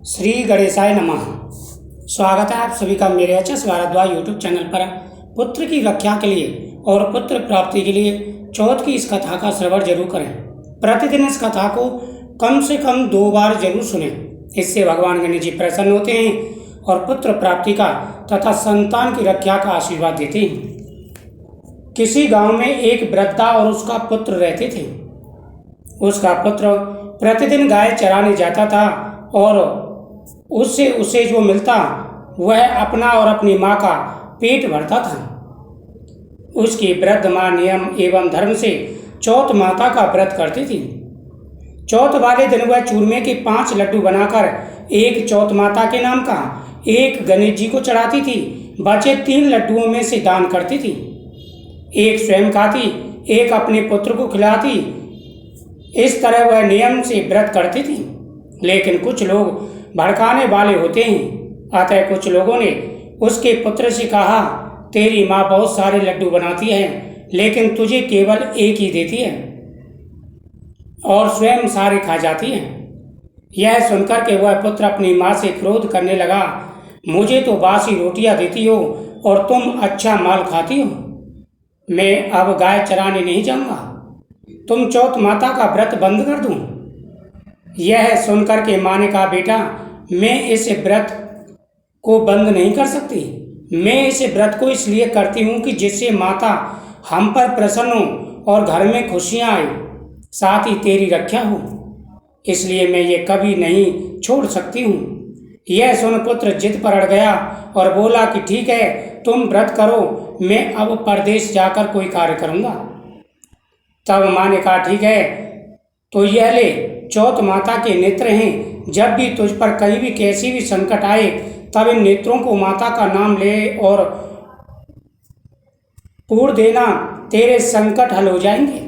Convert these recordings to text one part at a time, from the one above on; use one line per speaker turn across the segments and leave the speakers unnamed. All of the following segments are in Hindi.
श्री गणेशाय नमः। स्वागत है आप सभी का मेरे एचएस भारद्वाज यूट्यूब चैनल पर। पुत्र की रक्षा के लिए और पुत्र प्राप्ति के लिए चौथ की इस कथा का श्रवण जरूर करें। प्रतिदिन इस कथा को कम से कम 2 बार जरूर सुनें। इससे भगवान गणेश जी प्रसन्न होते हैं और पुत्र प्राप्ति का तथा संतान की रक्षा का आशीर्वाद देते हैं। किसी गांव में एक वृद्धा और उसका पुत्र रहते थे। उसका पुत्र प्रतिदिन गाय चराने जाता था और उससे उसे जो मिलता वह अपना और अपनी माँ का पेट भरता था। उसकी वृद्ध माँ नियम एवं धर्म से चौथ माता का व्रत करती थी। चौथ वाले दिन वह चूरमे के 5 लड्डू बनाकर एक चौथ माता के नाम का, एक गणेश जी को चढ़ाती थी। बचे 3 लड्डुओं में से दान करती थी। एक स्वयं खाती, एक अपने पुत्र को खिलाती। इस तरह वह नियम से व्रत करती थी। लेकिन कुछ लोग भड़काने वाले होते हैं। अतः कुछ लोगों ने उसके पुत्र से कहा, तेरी माँ बहुत सारे लड्डू बनाती है लेकिन तुझे केवल एक ही देती है और स्वयं सारे खा जाती है। यह सुनकर के वह पुत्र अपनी माँ से क्रोध करने लगा, मुझे तो बासी रोटियां देती हो और तुम अच्छा माल खाती हो। मैं अब गाय चराने नहीं जाऊंगा। तुम चौथ माता का व्रत बंद कर दूं। यह सुनकर के माँ ने कहा, बेटा मैं इस व्रत को बंद नहीं कर सकती। मैं इस व्रत को इसलिए करती हूँ कि जिससे माता हम पर प्रसन्न हो और घर में खुशियाँ आए, साथ ही तेरी रक्षा हो। इसलिए मैं ये कभी नहीं छोड़ सकती हूँ। यह सुन पुत्र जिद पर अड़ गया और बोला कि ठीक है, तुम व्रत करो, मैं अब परदेश जाकर कोई कार्य करूँगा। तब माँ ने कहा, ठीक है, तो यह ले, चौथ माता के नेत्र हैं। जब भी तुझ पर कहीं भी कैसी भी संकट आए तब इन नेत्रों को माता का नाम ले और पूर देना, तेरे संकट हल हो जाएंगे।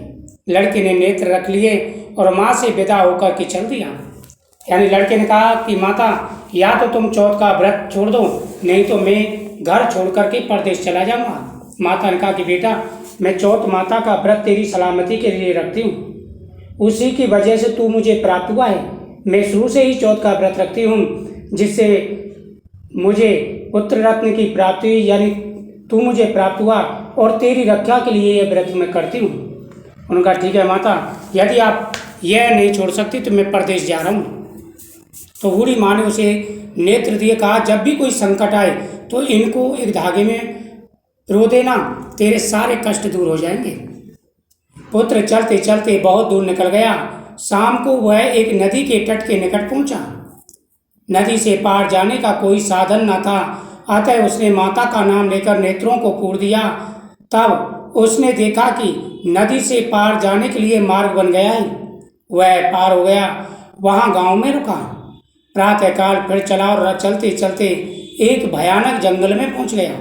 लड़के ने नेत्र रख लिए और माँ से विदा होकर के चल दिया। यानी लड़के ने कहा कि माता, या तो तुम चौथ का व्रत छोड़ दो, नहीं तो मैं घर छोड़ करके परदेश चला जाऊँगा। माता ने कहा कि बेटा, मैं चौथ माता का व्रत तेरी सलामती के लिए रखती हूँ। उसी की वजह से तू मुझे प्राप्त हुआ है। मैं शुरू से ही चौथ का व्रत रखती हूँ, जिससे मुझे पुत्र रत्न की प्राप्ति हुई, यानी तू मुझे प्राप्त हुआ और तेरी रक्षा के लिए यह व्रत मैं करती हूँ। उन्होंने कहा, ठीक है माता, यदि आप यह नहीं छोड़ सकती तो मैं परदेश जा रहा हूँ। तो बूढ़ी माँ ने उसे नेत्र दिए, कहा, जब भी कोई संकट आए तो इनको एक धागे में पिरो देना, तेरे सारे कष्ट दूर हो जाएंगे। पुत्र चलते चलते बहुत दूर निकल गया। शाम को वह एक नदी के तट के निकट पहुंचा। नदी से पार जाने का कोई साधन न था, अतः उसने माता का नाम लेकर नेत्रों को पूर दिया। तब उसने देखा कि नदी से पार जाने के लिए मार्ग बन गया है। वह पार हो गया, वहां गांव में रुका। प्रातःकाल फिर चला और चलते चलते एक भयानक जंगल में पहुंच गया।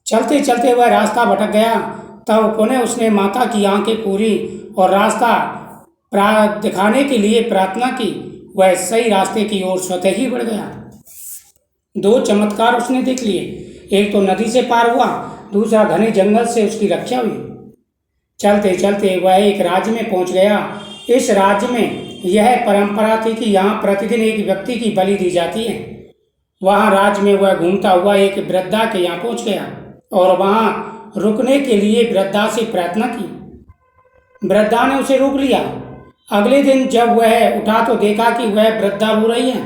चलते चलते वह रास्ता भटक गया। तब पुनः उसने माता की आंखें पूरी और रास्ता दिखाने के लिए प्रार्थना की। वह सही रास्ते की ओर स्वतः ही बढ़ गया। 2 चमत्कार उसने देख लिए। एक तो नदी से पार हुआ, दूसरा घने जंगल से उसकी रक्षा हुई। चलते चलते वह एक राज्य में पहुंच गया। इस राज्य में यह परंपरा थी कि यहाँ प्रतिदिन एक व्यक्ति की बलि दी जाती है। वहाँ राज्य में वह घूमता हुआ एक वृद्धा के यहाँ पहुंच गया और वहाँ रुकने के लिए वृद्धा से प्रार्थना की। वृद्धा ने उसे रोक लिया। अगले दिन जब वह उठा तो देखा कि वह वृद्धा रो रही है।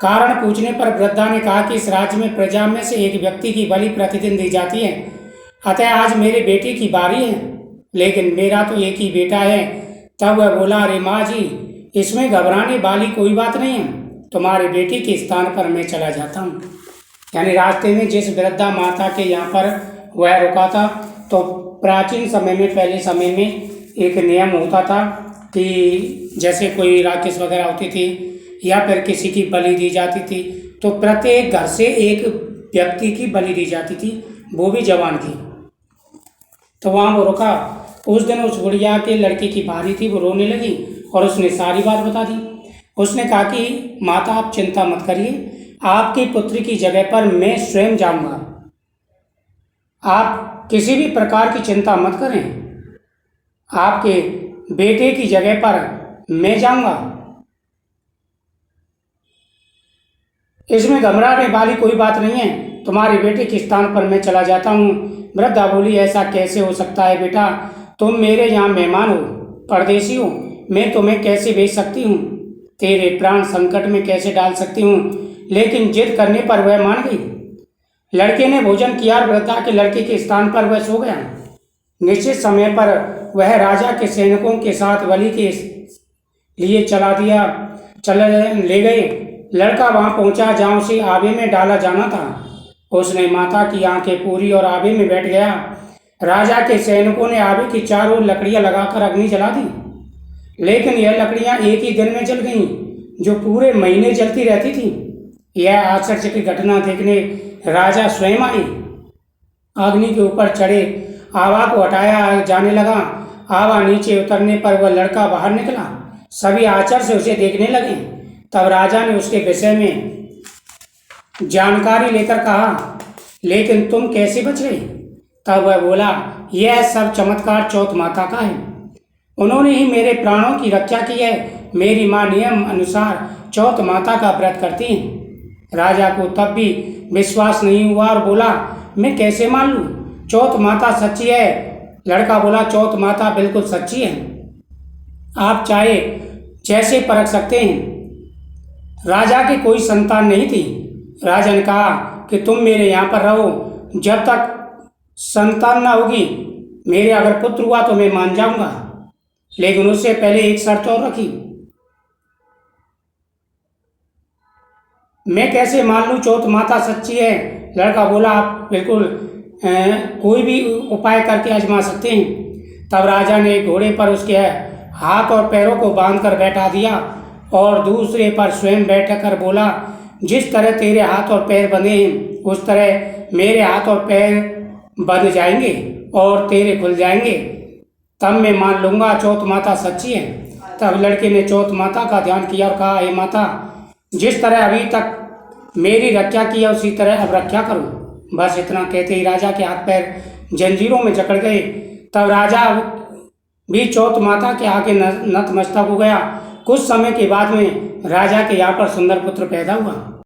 कारण पूछने पर वृद्धा ने कहा कि इस राज्य में प्रजा में से एक व्यक्ति की बलि प्रतिदिन दी जाती है, अतः आज मेरे बेटे की बारी है, लेकिन मेरा तो एक ही बेटा है। तब वह बोला, अरे माँ जी, इसमें घबराने वाली कोई बात नहीं है, तुम्हारे बेटे के स्थान पर मैं चला जाता हूँ। यानी रास्ते में जिस वृद्धा माता के यहाँ पर वह रुका था, तो प्राचीन समय में, पहले समय में एक नियम होता था कि जैसे कोई राक्षस वगैरह होती थी या फिर किसी की बलि दी जाती थी, तो प्रत्येक घर से एक व्यक्ति की बलि दी जाती थी, वो भी जवान की। तो वहाँ वो रुका। उस दिन उस बुढ़िया के लड़के की बारी थी, वो रोने लगी और उसने सारी बात बता दी। उसने कहा कि माता, आप चिंता मत करिए, आपके पुत्र की जगह पर मैं स्वयं जाऊँगा। आप किसी भी प्रकार की चिंता मत करें, आपके बेटे की जगह पर मैं जाऊँगा। इसमें घबराने वाली कोई बात नहीं है, तुम्हारे बेटे के स्थान पर मैं चला जाता हूँ। वृद्धा बोली, ऐसा कैसे हो सकता है बेटा, तुम मेरे यहाँ मेहमान हो, परदेसी हो, मैं तुम्हें कैसे भेज सकती हूँ, तेरे प्राण संकट में कैसे डाल सकती हूँ। लेकिन जिद करने पर वह मान गई। लड़के ने भोजन किया और वृद्धा के लड़के के स्थान पर वह सो गया। निश्चित समय पर वह राजा के सैनिकों के साथ बलि के लिए चल ले गए। लड़का वहां पहुंचा जहां उसे आबे में डाला जाना था। उसने माता की आंखें पूरी और आबे में बैठ गया। राजा के सैनिकों ने आबे की चारों लकड़ियां लगाकर अग्नि जला दी, लेकिन यह लकड़ियां एक ही दिन में जल गईं, जो पूरे महीने जलती रहती थी। यह आश्चर्य की घटना देखने राजा स्वयं आई। अग्नि के ऊपर चढ़े आवा को हटाया जाने लगा। आवा नीचे उतरने पर वह लड़का बाहर निकला। सभी आश्चर्य से उसे देखने लगे। तब राजा ने उसके विषय में जानकारी लेकर कहा, लेकिन तुम कैसे बच गई? तब वह बोला, यह सब चमत्कार चौथ माता का है। उन्होंने ही मेरे प्राणों की रक्षा की है। मेरी माँ नियम अनुसार चौथ माता का व्रत करती है। राजा को तब भी विश्वास नहीं हुआ और बोला, मैं कैसे मान लूँ, चौथ माता सच्ची है? लड़का बोला, चौथ माता बिल्कुल सच्ची है, आप चाहे जैसे परख सकते हैं। राजा की कोई संतान नहीं थी। राजा ने कहा कि तुम मेरे यहाँ पर रहो, जब तक संतान ना होगी। मेरे अगर पुत्र हुआ तो मैं मान जाऊंगा, लेकिन उससे पहले एक शर्त और रखी। मैं कैसे मान लूँ चौथ माता सच्ची है? लड़का बोला, आप बिल्कुल कोई भी उपाय करके आजमा सकते हैं। तब राजा ने घोड़े पर उसके हाथ और पैरों को बांधकर बैठा दिया और दूसरे पर स्वयं बैठकर बोला, जिस तरह तेरे हाथ और पैर बंधे हैं उस तरह मेरे हाथ और पैर बंध जाएंगे और तेरे खुल जाएंगे, तब मैं मान लूँगा चौथ माता सच्ची है। तब लड़के ने चौथ माता का ध्यान किया और कहा, हे माता, जिस तरह अभी तक मेरी रक्षा की है उसी तरह अब रक्षा करो। बस इतना कहते ही राजा के हाथ पैर जंजीरों में जकड़ गए। तब राजा भी चौथ माता के आगे नतमस्तक हो गया। कुछ समय के बाद में राजा के यहाँ पर सुंदर पुत्र पैदा हुआ।